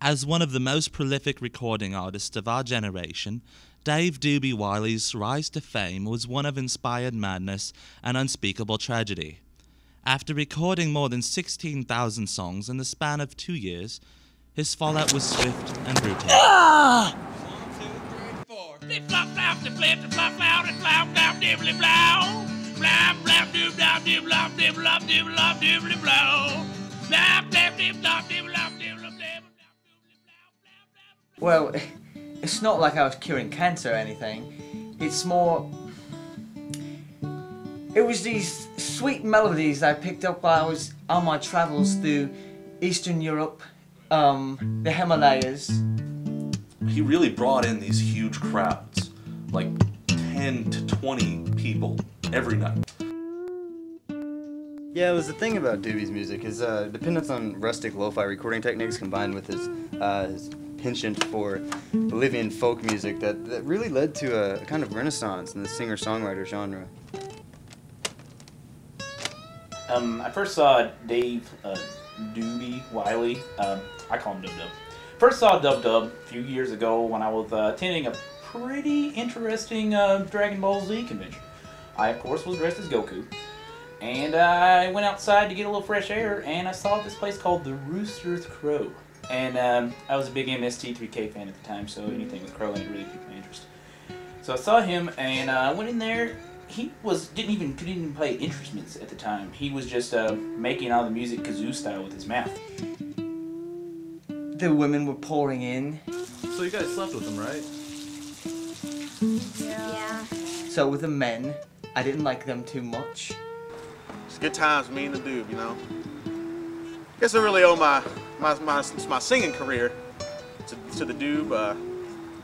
As one of the most prolific recording artists of our generation, Dave "Doobie" Wiley's rise to fame was one of inspired madness and unspeakable tragedy. After recording more than 16,000 songs in the span of 2 years, his fallout was swift and brutal. Ah! 1, 2, 3, 4. Flip flop flop the flip the flop flop and flop flop dibbly blow. Flop flop doob dop dib lop dib lop dib lop dibbly blow. Flop flap dib lop dib lop dib lop dib. Well, it's not like I was curing cancer or anything. It's more... It was these sweet melodies I picked up while I was on my travels through Eastern Europe, the Himalayas. He really brought in these huge crowds, like 10 to 20 people every night. Yeah, it was the thing about Doobie's music, his dependence on rustic lo-fi recording techniques combined with his penchant for Bolivian folk music that really led to a kind of renaissance in the singer-songwriter genre. I first saw Dave "Doobie" Wiley, I call him Dub Dub. First saw Dub Dub a few years ago when I was attending a pretty interesting Dragon Ball Z convention. I, of course, was dressed as Goku. And I went outside to get a little fresh air, and I saw this place called the Rooster's Crow. And I was a big MST3K fan at the time, so anything with Crow ain't really piqued my interest. So I saw him, and I went in there. He couldn't even play instruments at the time. He was just making all the music kazoo style with his mouth. The women were pouring in. So you guys slept with him, right? Yeah. So with the men, I didn't like them too much. It's good times with me and the Doob, you know. Guess I really owe my singing career to the Doob.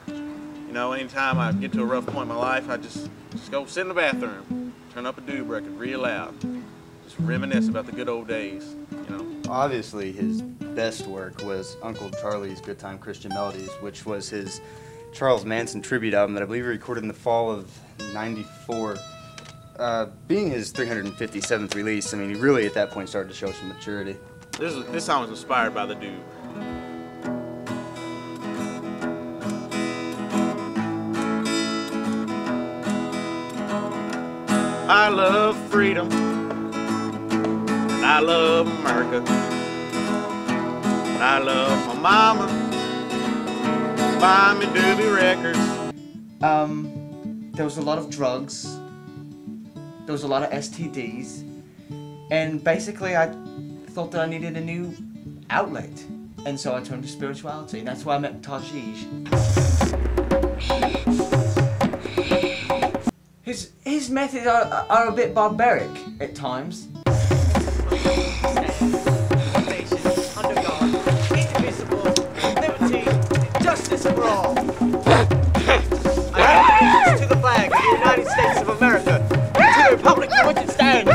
You know, anytime I get to a rough point in my life, I just go sit in the bathroom, turn up a Doob record real loud, just reminisce about the good old days, you know. Obviously, his best work was Uncle Charlie's Good Time Christian Melodies, which was his Charles Manson tribute album that I believe he recorded in the fall of '94. Being his 357th release, I mean, he really at that point started to show some maturity. This song was inspired by the Doob. I love freedom, and I love America, and I love my mama, buy me Doobie records. There was a lot of drugs, there was a lot of STDs, and basically I thought that I needed a new outlet, and so I turned to spirituality, and that's why I met Tajish. His methods are a bit barbaric at times. Under God, indivisible, liberty, justice for all. I allegiance to the flag of the United States of America, and to the republic for which it stands.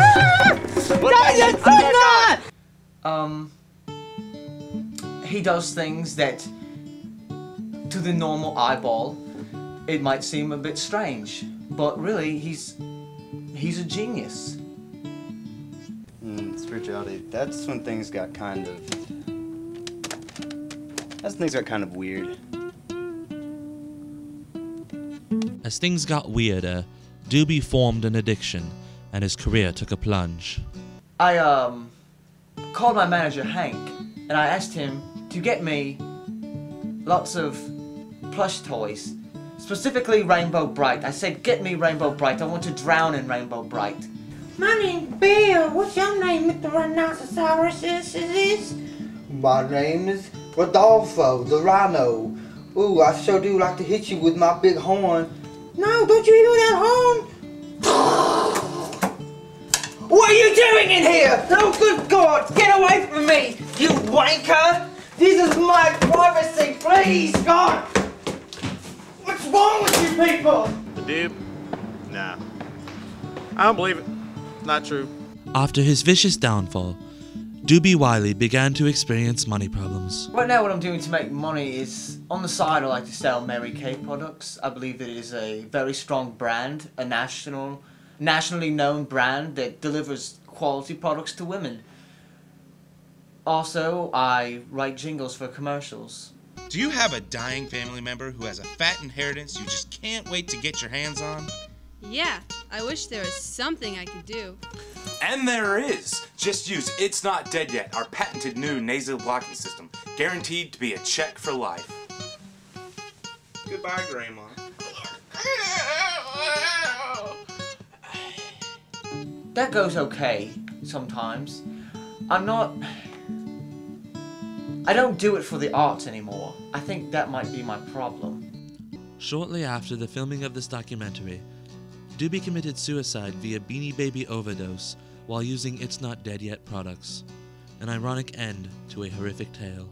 He does things that, to the normal eyeball, it might seem a bit strange, but really, he's a genius. Spirituality, that's when things got kind of weird. As things got weirder, Doobie formed an addiction, and his career took a plunge. I called my manager Hank, and I asked him to get me lots of plush toys, specifically Rainbow Bright. I said, get me Rainbow Bright, I want to drown in Rainbow Bright. My name's Bill. What's your name, Mr. Rhinoceros? Is? My name is Rodolfo, the Rhino. Ooh, I sure do like to hit you with my big horn. No, don't you hear that horn? What are you doing in here? Oh, good God, get away from me, you wanker! This is my privacy, please, God! What's wrong with you people? The Doob? Nah. I don't believe it. Not true. After his vicious downfall, Doobie Wiley began to experience money problems. Right now what I'm doing to make money is, on the side I like to sell Mary Kay products. I believe that it is a very strong brand, a nationally known brand that delivers quality products to women. Also, I write jingles for commercials. Do you have a dying family member who has a fat inheritance you just can't wait to get your hands on? Yeah, I wish there was something I could do. And there is! Just use It's Not Dead Yet, our patented new nasal blocking system, guaranteed to be a check for life. Goodbye, Grandma. That goes okay, sometimes. I don't do it for the arts anymore. I think that might be my problem. Shortly after the filming of this documentary, Doobie committed suicide via Beanie Baby overdose while using It's Not Dead Yet products. An ironic end to a horrific tale.